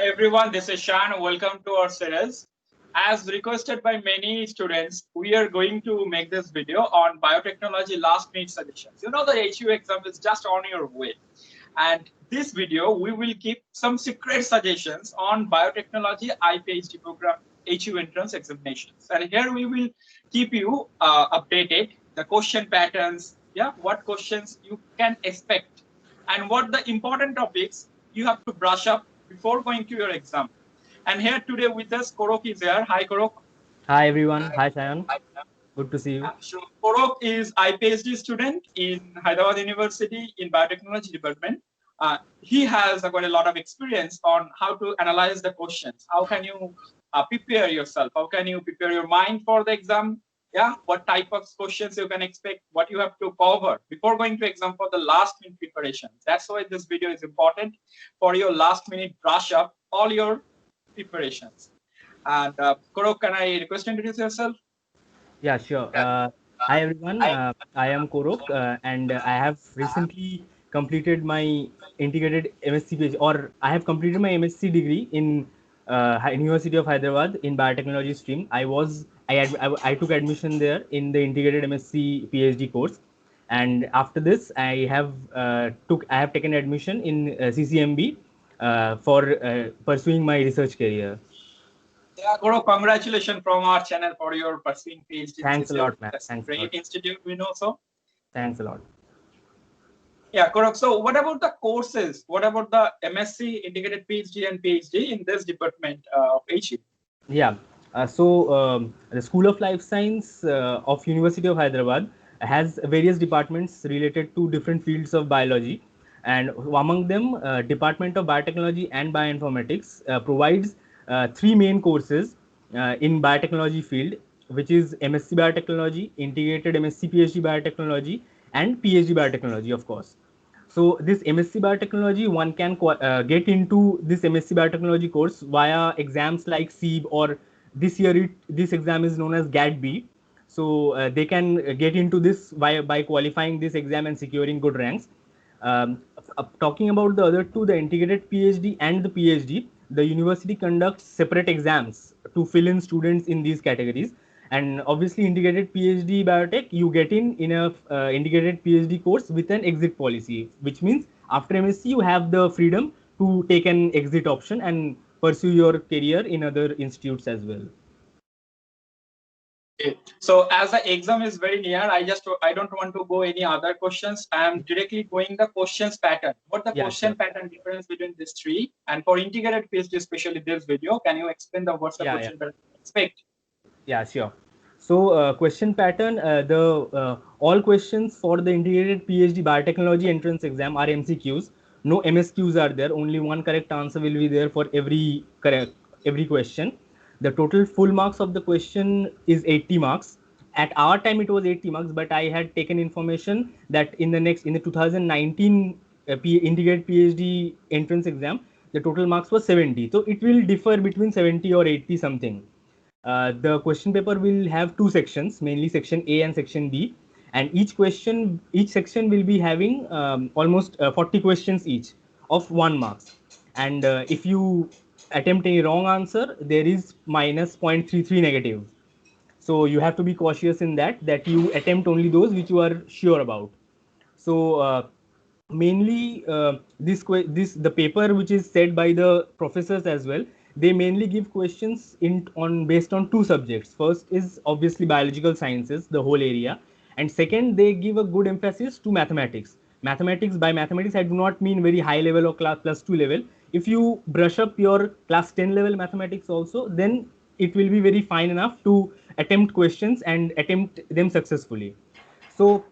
everyone, this is Shan. Welcome to our series. As requested by many students, we are going to make this video on biotechnology last minute suggestions. You know the HU exam is just on your way. And this video, we will keep some secret suggestions on biotechnology IPHD program HU entrance examinations. And here we will keep you updated, the question patterns, what questions you can expect, and what the important topics you have to brush up before going to your exam. And here today with us, Korok is here. Hi, Korok. Hi everyone. Hi Shayan. Good to see you. So Korok is IPHD student in Hyderabad University in biotechnology department. He has got a lot of experience on how to analyze the questions. How can you prepare yourself? How can you prepare your mind for the exam? What type of questions you can expect? What you have to cover before going to exam for the last minute preparation. That's why this video is important for your last minute brush up all your preparations. And Korok, can I request you to introduce yourself? Yeah, sure. Hi everyone. I am Korok, and I have recently completed my integrated MSc PhD, or I have completed my MSc degree in University of Hyderabad in biotechnology stream. I took admission there in the integrated MSc PhD course, and after this I have taken admission in CCMB for pursuing my research career. Yeah, Gaurav, congratulations from our channel for your pursuing PhD in Thanks a CCL. lot, man. That's a Thanks a great lot. institute, we know so. Thanks a lot. Yeah, Gaurav. So what about the courses? What about the MSc, integrated PhD and PhD in this department of HE? Yeah. The School of Life Science of University of Hyderabad has various departments related to different fields of biology, and among them, Department of Biotechnology and Bioinformatics provides three main courses in biotechnology field, which is MSc Biotechnology, Integrated MSc PhD Biotechnology, and PhD Biotechnology, of course. So this MSc Biotechnology, one can get into this MSc Biotechnology course via exams like SEEB, or this year this exam is known as GAT-B. So they can get into this by qualifying this exam and securing good ranks. Talking about the other two, the integrated PhD and the PhD, the university conducts separate exams to fill in students in these categories. And obviously, integrated PhD biotech, you get in a integrated PhD course with an exit policy, which means after MSc, you have the freedom to take an exit option and pursue your career in other institutes as well. Okay. So as the exam is very near, I don't want to go any other questions. I am directly going the questions pattern. What the question pattern difference between these three, and for integrated PhD, especially this video, can you explain the what's the question pattern expect? Yeah, sure. So question pattern, all questions for the integrated PhD biotechnology entrance exam are MCQs. No MSQs are there. Only one correct answer will be there for every question. The total full marks of the question is 80 marks. At our time it was 80 marks, but I had taken information that in the 2019 integrated PhD entrance exam, the total marks was 70. So it will differ between 70 or 80 something. The question paper will have two sections, mainly section A and section B, and each section will be having almost 40 questions each of 1 marks. And if you attempt any wrong answer, there is minus 0.33 negative. So you have to be cautious in that you attempt only those which you are sure about. So mainly this the paper which is said by the professors as well, they mainly give questions based on two subjects. First is obviously biological sciences, the whole area, and second they give a good emphasis to mathematics. By mathematics I do not mean very high level or class plus 2 level. If you brush up your class 10 level mathematics also, then it will be very fine enough to attempt questions and attempt them successfully. So,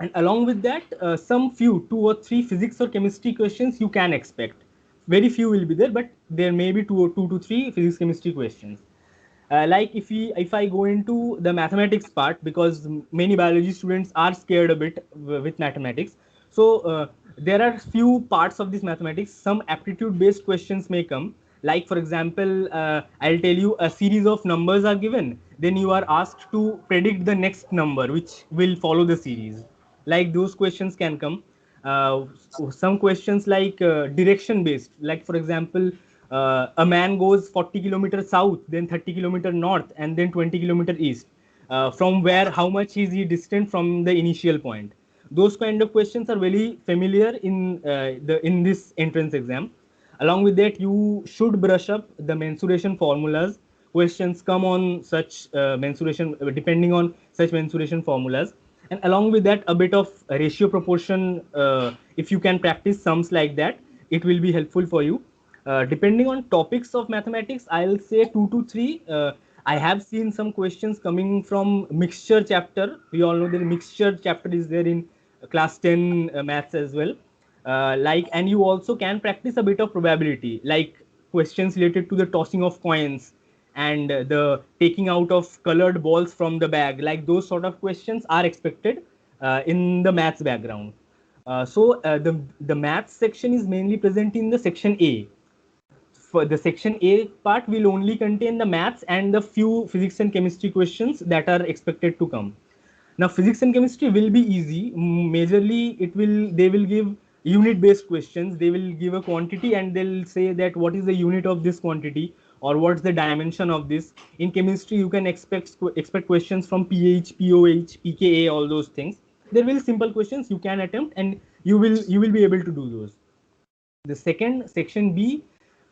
and along with that, some few 2 or 3 physics or chemistry questions you can expect. Very few will be there, but there may be 2 to 3 physics chemistry questions. Like if I go into the mathematics part, because many biology students are scared a bit with mathematics. So there are few parts of this mathematics. Some aptitude based questions may come. Like for example, I'll tell you a series of numbers are given. Then you are asked to predict the next number which will follow the series. Like those questions can come. Some questions like direction based, like for example, a man goes 40 kilometers south, then 30 kilometers north, and then 20 kilometers east. From where, how much is he distant from the initial point? Those kind of questions are very familiar in this entrance exam. Along with that, you should brush up the mensuration formulas. Questions come on such mensuration, depending on such mensuration formulas. And along with that, a bit of ratio proportion, if you can practice sums like that, it will be helpful for you. Depending on topics of mathematics, I'll say 2 to 3. I have seen some questions coming from mixture chapter. We all know that mixture chapter is there in class 10 maths as well. And you also can practice a bit of probability, like questions related to the tossing of coins and the taking out of colored balls from the bag. Like those sort of questions are expected in the maths background. The maths section is mainly present in the section A. For the section A part will only contain the maths and the few physics and chemistry questions that are expected to come. Now, physics and chemistry will be easy. Majorly, they will give unit-based questions. They will give a quantity and they'll say that what is the unit of this quantity or what's the dimension of this. In chemistry, you can expect questions from pH, POH, pKa, all those things. They're very simple questions you can attempt, and you will be able to do those. The second section B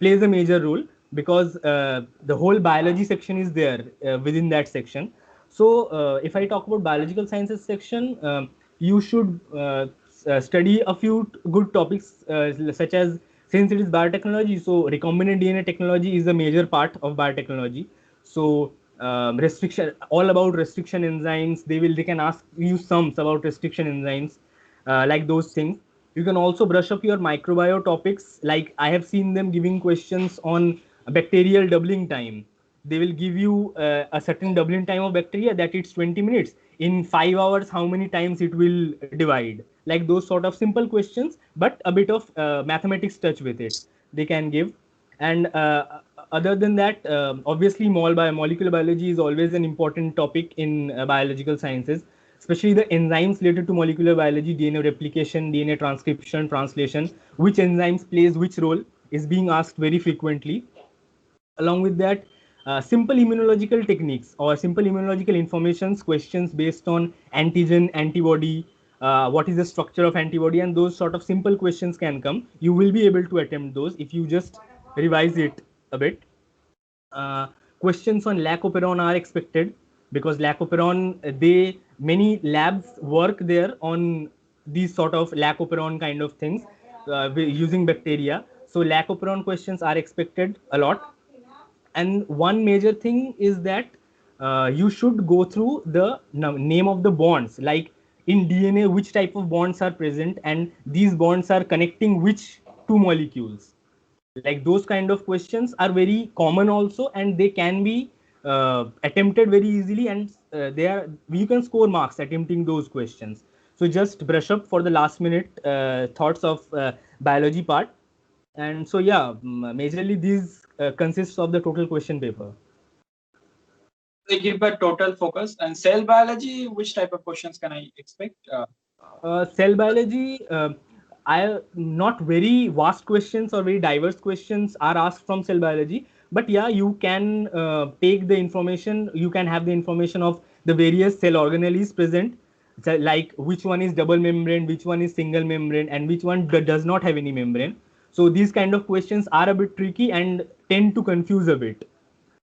plays a major role because the whole biology section is there within that section. So if I talk about biological sciences section, you should study a few good topics such as, since it is biotechnology, so recombinant DNA technology is a major part of biotechnology. So restriction, all about restriction enzymes, they can ask you sums about restriction enzymes, like those things. You can also brush up your microbiome topics. Like I have seen them giving questions on bacterial doubling time. They will give you a certain doubling time of bacteria, that it's 20 minutes. In 5 hours, how many times it will divide? Like those sort of simple questions, but a bit of mathematics touch with it. They can give. And other than that, obviously, molecular biology is always an important topic in biological sciences, especially the enzymes related to molecular biology, DNA replication, DNA transcription, translation, which enzymes plays which role is being asked very frequently. Along with that, simple immunological techniques or simple immunological informations, questions based on antigen, antibody, what is the structure of antibody, and those sort of simple questions can come. You will be able to attempt those if you just revise it a bit. uh, Questions on lacoperon are expected because lacoperon, many labs work there on these sort of lacoperon kind of things using bacteria. So lacoperon questions are expected a lot. And one major thing is that you should go through the name of the bonds, like in DNA which type of bonds are present and these bonds are connecting which two molecules. Like those kind of questions are very common also, and they can be attempted very easily, and you can score marks attempting those questions. So just brush up for the last minute thoughts of biology part. And so yeah, majorly these consists of the total question paper. They give a total focus. And cell biology, which type of questions can I expect? Cell biology, I not very vast questions or very diverse questions are asked from cell biology, but yeah, you can take the information. You can have the information of the various cell organelles present, so like which one is double membrane, which one is single membrane, and which one does not have any membrane. So these kind of questions are a bit tricky and tend to confuse a bit.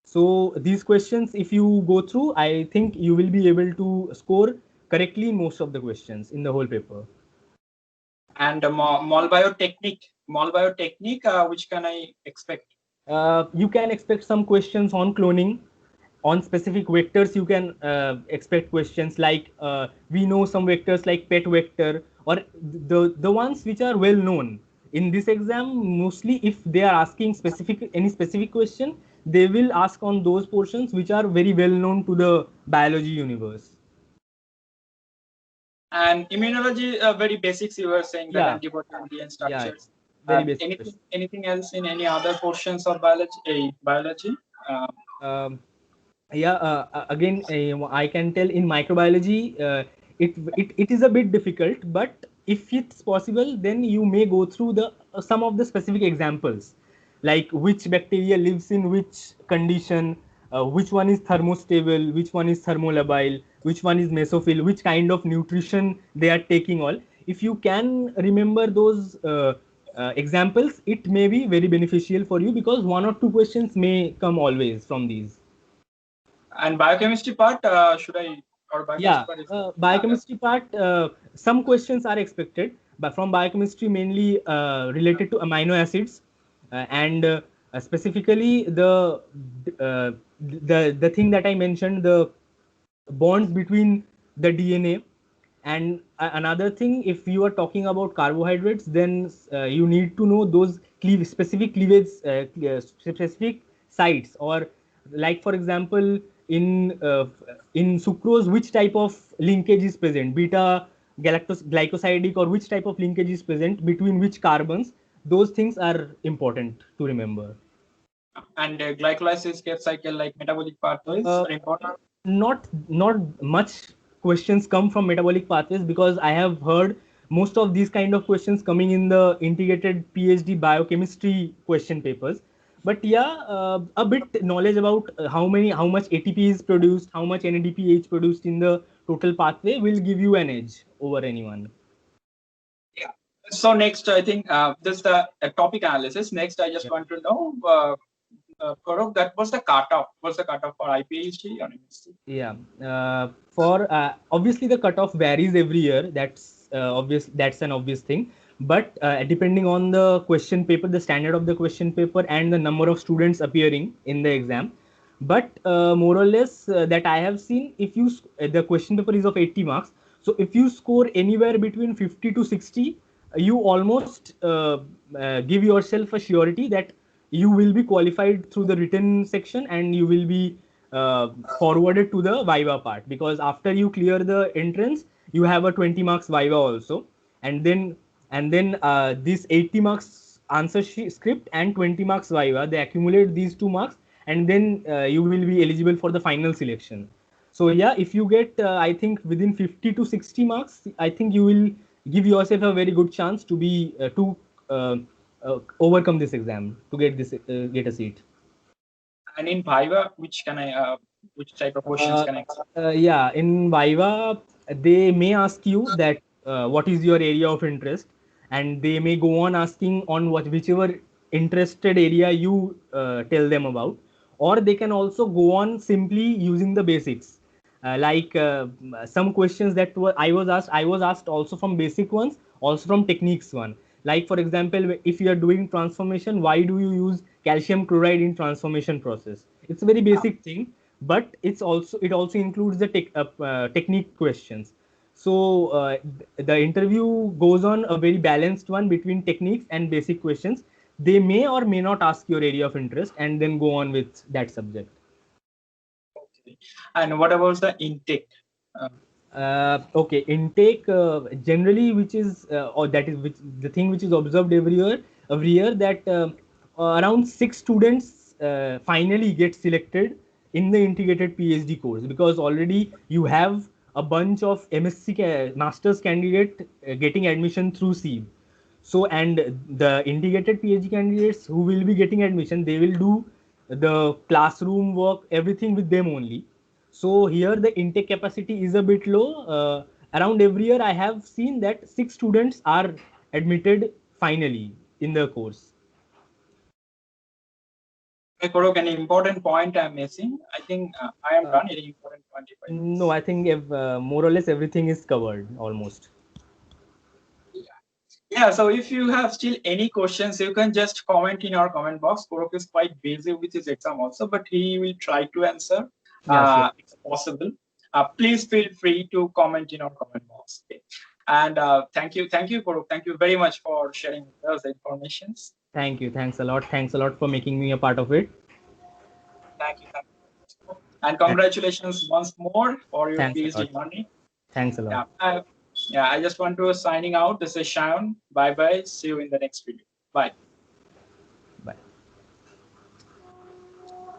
So these questions, if you go through, I think you will be able to score correctly in most of the questions in the whole paper. And mol biotechnique, which can I expect? You can expect some questions on cloning. On specific vectors, you can expect questions like we know some vectors like pet vector, or the ones which are well known. In this exam, mostly if they are asking any specific question, they will ask on those portions which are very well known to the biology universe. And immunology, very basics. You were saying that antibody and structures. Very basic. Anything else in any other portions of biology? Again, I can tell in microbiology, it is a bit difficult, but if it's possible, then you may go through some of the specific examples. like which bacteria lives in which condition, which one is thermostable, which one is thermolabile, which one is mesophil, which kind of nutrition they are taking. All, if you can remember those examples, it may be very beneficial for you, because one or two questions may come always from these. And biochemistry part, should I, or Yeah, biochemistry part is, biochemistry part, some questions are expected, but from biochemistry mainly related to amino acids, and specifically the thing that I mentioned, the bonds between the DNA. And another thing, if you are talking about carbohydrates, then you need to know those specific cleavage, specific sites, or like for example, in sucrose, which type of linkage is present, beta galactose glycosidic, or which type of linkage is present between which carbons. Those things are important to remember. and glycolysis, Krebs cycle, like metabolic pathways Uh, are important. not much questions come from metabolic pathways, because I have heard most of these kind of questions coming in the integrated PhD biochemistry question papers. But yeah, a bit knowledge about how much ATP is produced, how much NADPH is produced in the total pathway will give you an edge over anyone. Yeah. So next, I think this is the topic analysis. Next, I just want to know, Korok, that was the cutoff. What's the cutoff for IPHD or MSc? Yeah, for obviously the cutoff varies every year. That's obvious. That's an obvious thing. But depending on the question paper, the standard of the question paper, and the number of students appearing in the exam. But more or less that I have seen, if you the question paper is of 80 marks. So if you score anywhere between 50 to 60, you almost give yourself a surety that you will be qualified through the written section, and you will be forwarded to the Viva part, because after you clear the entrance, you have a 20 marks Viva also, and then this 80 marks answer script and 20 marks Viva, they accumulate these 2 marks, and then you will be eligible for the final selection. So yeah, if you get I think within 50 to 60 marks, I think you will give yourself a very good chance to be uh, overcome this exam to get a seat. And in Viva, which type of questions Uh, can I expect? yeah, in Viva, they may ask you that what is your area of interest, and they may go on asking on whichever interested area you tell them about, or they can also go on simply using the basics. Some questions that I was asked also from basic ones, also from techniques one. Like for example, if you are doing transformation, why do you use calcium chloride in transformation process? It's a very basic thing, but it also includes the technique questions. So the interview goes on a very balanced one between techniques and basic questions. They may or may not ask your area of interest and then go on with that subject. Okay. And what about the intake? Okay, intake generally, which is or that is which the thing which is observed every year, that around 6 students finally get selected in the integrated PhD course, because already you have a bunch of MSc masters candidate getting admission through SEEB. So, and the integrated PhD candidates who will be getting admission, they will do the classroom work, everything with them only. So here the intake capacity is a bit low. Around every year, I have seen that 6 students are admitted finally in the course. Korok, any important point I'm missing? I think I am done. Any important point? If I No, I think if, more or less everything is covered almost. Yeah, so if you have still any questions, you can just comment in our comment box. Korok is quite busy with his exam also, but he will try to answer Yeah, sure. if possible. Please feel free to comment in our comment box. Okay. And thank you, Korok. Thank you very much for sharing with us the informations. Thank you. Thanks a lot. Thanks a lot for making me a part of it. Thank you. And congratulations once more for your Thanks a lot. PhD journey. Thanks a lot. Yeah, I just want to signing out. This is Shaun. Bye bye. See you in the next video. Bye.